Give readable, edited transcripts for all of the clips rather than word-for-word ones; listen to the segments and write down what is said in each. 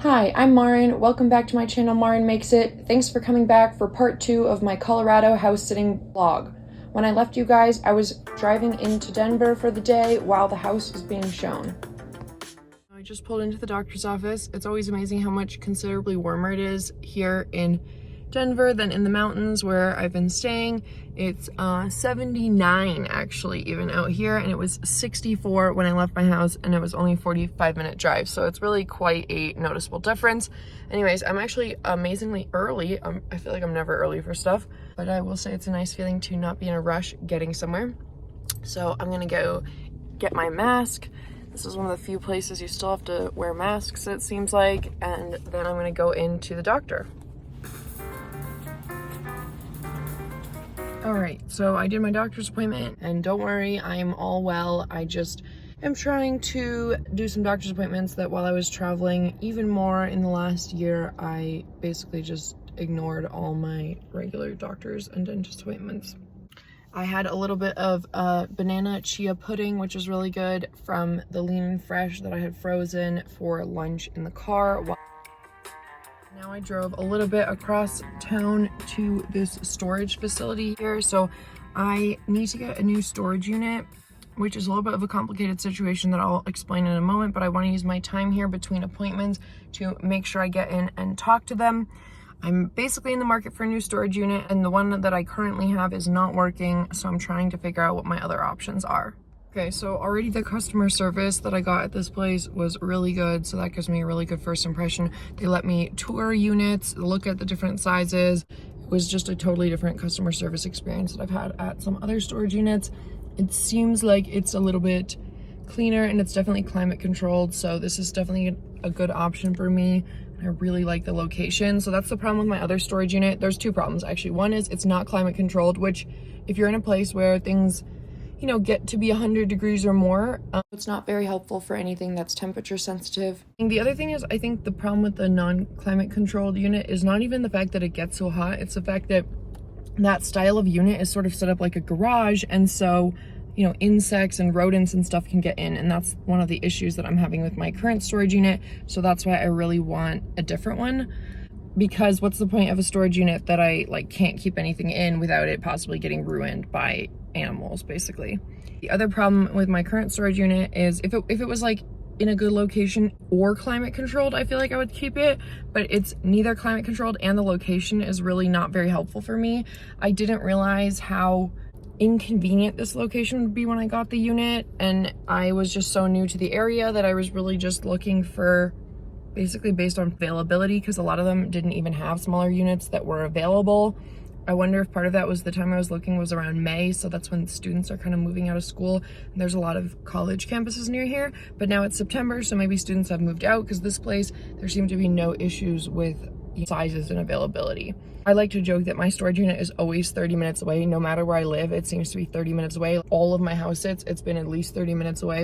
Hi, I'm Maren. Welcome back to my channel, Maren Makes It. Thanks for coming back for part 2 of my Colorado house sitting vlog. When I left you guys, I was driving into Denver for the day while the house was being shown. I just pulled into the doctor's office. It's always amazing how much considerably warmer it is here in Denver than in the mountains where I've been staying. It's 79 actually even out here, and it was 64 when I left my house, and it was only a 45-minute drive, so it's really quite a noticeable difference. Anyways, I'm actually amazingly early. I feel like I'm never early for stuff, but I will say it's a nice feeling to not be in a rush getting somewhere. So I'm gonna go get my mask. This is one of the few places you still have to wear masks, it seems like, and then I'm gonna go into the doctor. All right, so I did my doctor's appointment, and don't worry, I am all well. I just am trying to do some doctor's appointments that while I was traveling even more in the last year, I basically just ignored all my regular doctors and dentist appointments. I had a little bit of banana chia pudding, which is really good, from the Lean and Fresh that I had frozen for lunch in the car. Now I drove a little bit across town to this storage facility here. So I need to get a new storage unit, which is a little bit of a complicated situation that I'll explain in a moment, but I want to use my time here between appointments to make sure I get in and talk to them. I'm basically in the market for a new storage unit, and the one that I currently have is not working, so I'm trying to figure out what my other options are. Okay, so already the customer service that I got at this place was really good, so that gives me a really good first impression. They let me tour units, look at the different sizes. It was just a totally different customer service experience that I've had at some other storage units. It seems like it's a little bit cleaner, and it's definitely climate controlled, so this is definitely a good option for me. I really like the location. So that's the problem with my other storage unit. There's two problems actually. One is it's not climate controlled, which if you're in a place where things get to be 100 degrees or more, it's not very helpful for anything that's temperature sensitive. And the other thing is, I think the problem with the non-climate controlled unit is not even the fact that it gets so hot, it's the fact that that style of unit is sort of set up like a garage, and so insects and rodents and stuff can get in, and that's one of the issues that I'm having with my current storage unit. So that's why I really want a different one, because what's the point of a storage unit that I can't keep anything in without it possibly getting ruined by animals, basically. The other problem with my current storage unit is if it was in a good location or climate controlled, I feel like I would keep it, but it's neither climate controlled, and the location is really not very helpful for me. I didn't realize how inconvenient this location would be when I got the unit, and I was just so new to the area that I was really just looking for basically based on availability, because a lot of them didn't even have smaller units that were available. I wonder if part of that was the time I was looking was around May, so that's when students are kind of moving out of school, and there's a lot of college campuses near here. But now it's September, so maybe students have moved out, because this place, there seem to be no issues with sizes and availability. I like to joke that my storage unit is always 30 minutes away. No matter where I live, it seems to be 30 minutes away. All of my house sits, it's been at least 30 minutes away.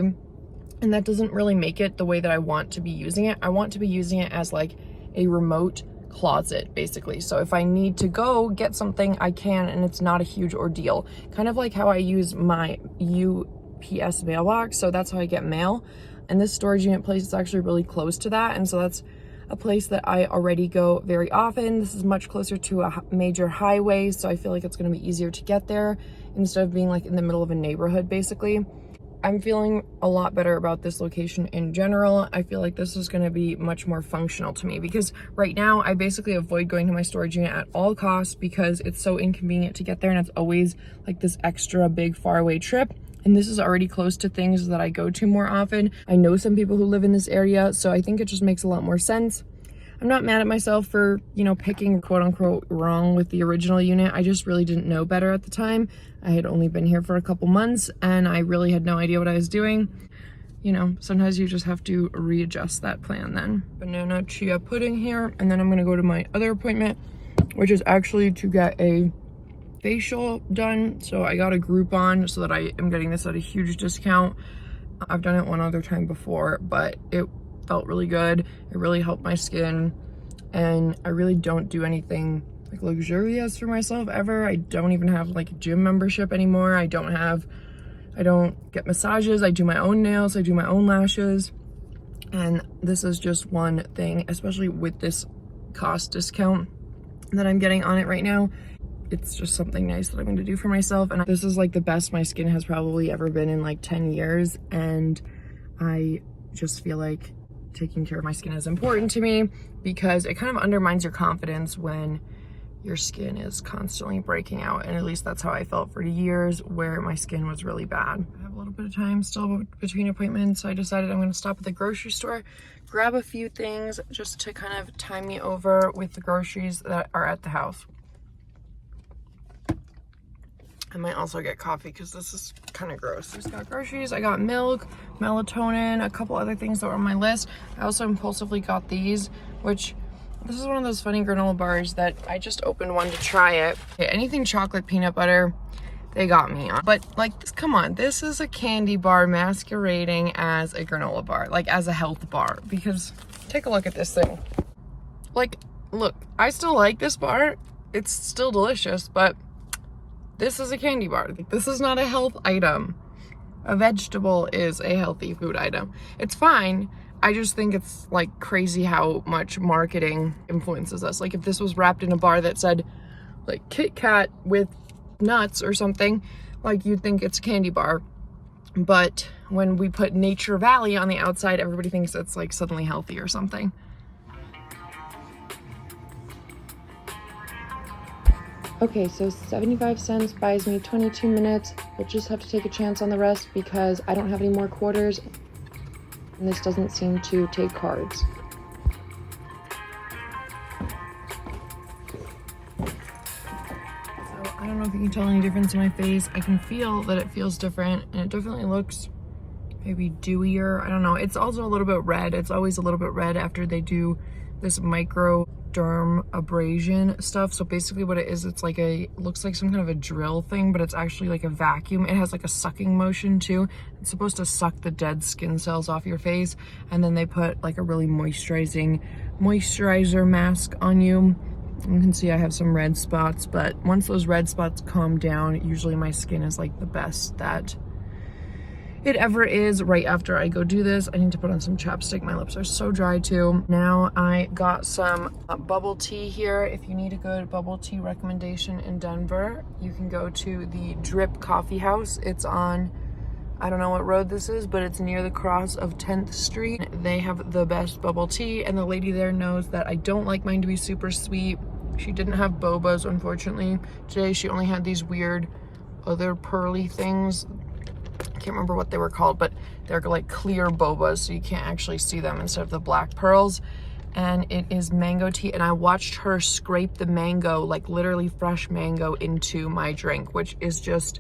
And that doesn't really make it the way that I want to be using it. I want to be using it as a remote closet, basically. So if I need to go get something, I can, and it's not a huge ordeal. Kind of like how I use my UPS mailbox, so that's how I get mail. And this storage unit place is actually really close to that, and so that's a place that I already go very often. This is much closer to a major highway, so I feel like it's going to be easier to get there instead of being in the middle of a neighborhood, basically. I'm feeling a lot better about this location in general. I feel like this is going to be much more functional to me, because right now I basically avoid going to my storage unit at all costs because it's so inconvenient to get there, and it's always this extra big faraway trip. And this is already close to things that I go to more often. I know some people who live in this area, so I think it just makes a lot more sense. I'm not mad at myself for, picking quote unquote wrong with the original unit. I just really didn't know better at the time. I had only been here for a couple months, and I really had no idea what I was doing. Sometimes you just have to readjust that plan then. Banana chia pudding here, and then I'm gonna go to my other appointment, which is actually to get a facial done. So I got a Groupon so that I am getting this at a huge discount. I've done it one other time before, but it felt really good. It really helped my skin, and I really don't do anything luxurious for myself ever. I don't even have a gym membership anymore. I don't get massages. I do my own nails. I do my own lashes. And this is just one thing, especially with this cost discount that I'm getting on it right now. It's just something nice that I'm going to do for myself. And this is like the best my skin has probably ever been in like 10 years. And I just feel like taking care of my skin is important to me, because it kind of undermines your confidence when your skin is constantly breaking out. And at least that's how I felt for years, where my skin was really bad. I have a little bit of time still between appointments, so I decided I'm going to stop at the grocery store, grab a few things just to kind of time me over with the groceries that are at the house. I might also get coffee because this is kind of gross. I just got groceries, I got milk, melatonin, a couple other things that were on my list. I also impulsively got these, which this is one of those funny granola bars that I just opened one to try it. Okay, anything chocolate peanut butter, they got me on. But like, come on, this is a candy bar masquerading as a granola bar, like as a health bar, because take a look at this thing. Like, look, I still like this bar. It's still delicious, but this is a candy bar. This is not a health item. A vegetable is a healthy food item. It's fine. I just think it's like crazy how much marketing influences us. Like if this was wrapped in a bar that said like Kit Kat with nuts or something, like you'd think it's a candy bar. But when we put Nature Valley on the outside, everybody thinks it's like suddenly healthy or something. Okay, so 75 cents buys me 22 minutes. We'll just have to take a chance on the rest because I don't have any more quarters and this doesn't seem to take cards. So I don't know if you can tell any difference in my face. I can feel that it feels different and it definitely looks maybe dewier. I don't know. It's also a little bit red. It's always a little bit red after they do this micro derm abrasion stuff. So basically what it is, it's like looks like some kind of a drill thing, but it's actually like a vacuum. It has like a sucking motion too. It's supposed to suck the dead skin cells off your face, and then they put like a really moisturizer mask on you. You can see I have some red spots, but once those red spots calm down, usually my skin is like the best that it ever is. Right after I go do this, I need to put on some chapstick. My lips are so dry too. Now I got some bubble tea here. If you need a good bubble tea recommendation in Denver, you can go to the Drip Coffee House. It's on, I don't know what road this is, but it's near the cross of 10th Street. They have the best bubble tea, and the lady there knows that I don't like mine to be super sweet. She didn't have bobas, unfortunately. Today she only had these weird other pearly things. I can't remember what they were called, but they're like clear bobas, so you can't actually see them instead of the black pearls. And it is mango tea, and I watched her scrape the mango, like literally fresh mango, into my drink, which is just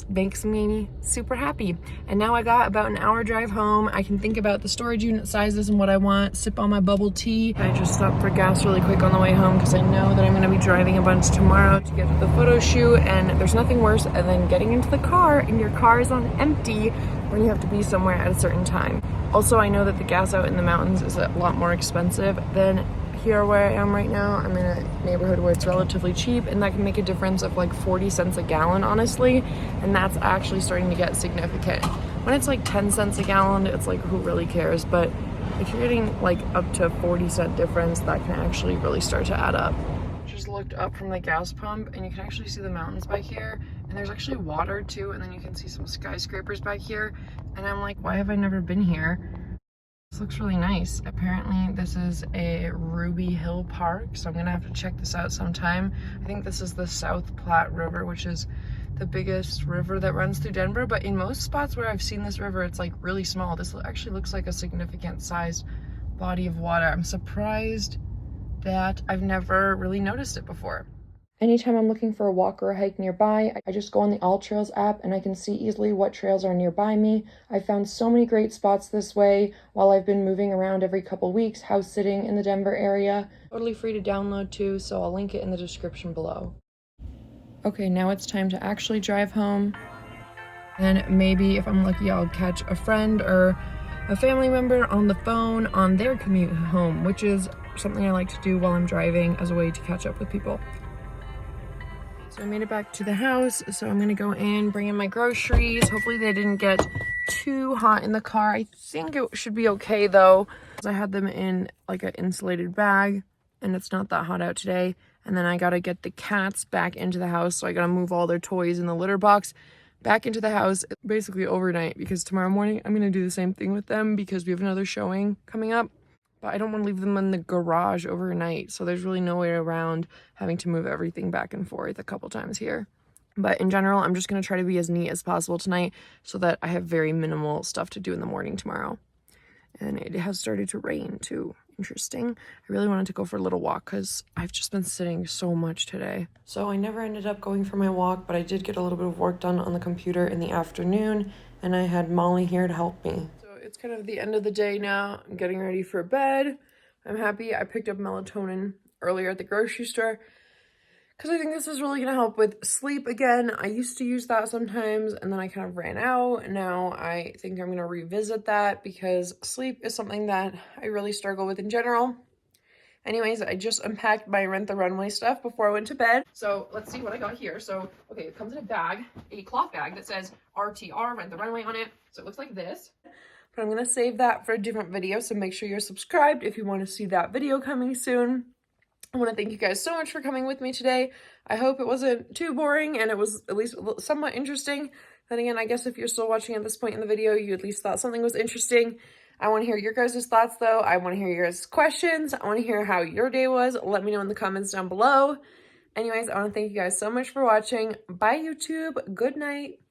makes me super happy. And now I got about an hour drive home. I can think about the storage unit sizes and what I want, sip on my bubble tea. I just stopped for gas really quick on the way home because I know that I'm going to be driving a bunch tomorrow to get to the photo shoot, and there's nothing worse than getting into the car and your car is on empty when you have to be somewhere at a certain time. Also, I know that the gas out in the mountains is a lot more expensive than here where I am right now. I'm in a neighborhood where it's relatively cheap, and that can make a difference of like 40 cents a gallon, honestly, and that's actually starting to get significant. When it's like 10 cents a gallon, it's like, who really cares? But if you're getting like up to 40-cent difference, that can actually really start to add up. Just looked up from the gas pump and you can actually see the mountains back here, and there's actually water too, and then you can see some skyscrapers back here, and I'm like, why have I never been here? This looks really nice. Apparently this is a Ruby Hill Park, so I'm gonna have to check this out sometime. I think this is the South Platte River, which is the biggest river that runs through Denver, but in most spots where I've seen this river, it's like really small. This actually looks like a significant sized body of water. I'm surprised that I've never really noticed it before. Anytime I'm looking for a walk or a hike nearby, I just go on the All Trails app and I can see easily what trails are nearby me. I found so many great spots this way while I've been moving around every couple weeks, house sitting in the Denver area. Totally free to download too, so I'll link it in the description below. Okay, now it's time to actually drive home. And maybe if I'm lucky, I'll catch a friend or a family member on the phone on their commute home, which is something I like to do while I'm driving as a way to catch up with people. So I made it back to the house, so I'm gonna go in, bring in my groceries. Hopefully they didn't get too hot in the car. I think it should be okay though. I had them in like an insulated bag and it's not that hot out today. And then I gotta get the cats back into the house. So I gotta move all their toys in the litter box back into the house basically overnight, because tomorrow morning I'm gonna do the same thing with them because we have another showing coming up. But I don't want to leave them in the garage overnight. So there's really no way around having to move everything back and forth a couple times here. But in general, I'm just going to try to be as neat as possible tonight so that I have very minimal stuff to do in the morning tomorrow. And it has started to rain too. Interesting. I really wanted to go for a little walk because I've just been sitting so much today. So I never ended up going for my walk, but I did get a little bit of work done on the computer in the afternoon, and I had Molly here to help me. So it's kind of the end of the day now. I'm getting ready for bed. I'm happy I picked up melatonin earlier at the grocery store because I think this is really going to help with sleep again. I used to use that sometimes and then I kind of ran out. Now I think I'm going to revisit that because sleep is something that I really struggle with in general. Anyways, I just unpacked my Rent the Runway stuff before I went to bed. So let's see what I got here. So, okay, it comes in a bag, a cloth bag that says RTR, Rent the Runway on it. So it looks like this. But I'm going to save that for a different video. So make sure you're subscribed if you want to see that video coming soon. I want to thank you guys so much for coming with me today. I hope it wasn't too boring and it was at least somewhat interesting. Then again, I guess if you're still watching at this point in the video, you at least thought something was interesting. I want to hear your guys' thoughts though. I want to hear your guys' questions. I want to hear how your day was. Let me know in the comments down below. Anyways, I want to thank you guys so much for watching. Bye, YouTube. Good night.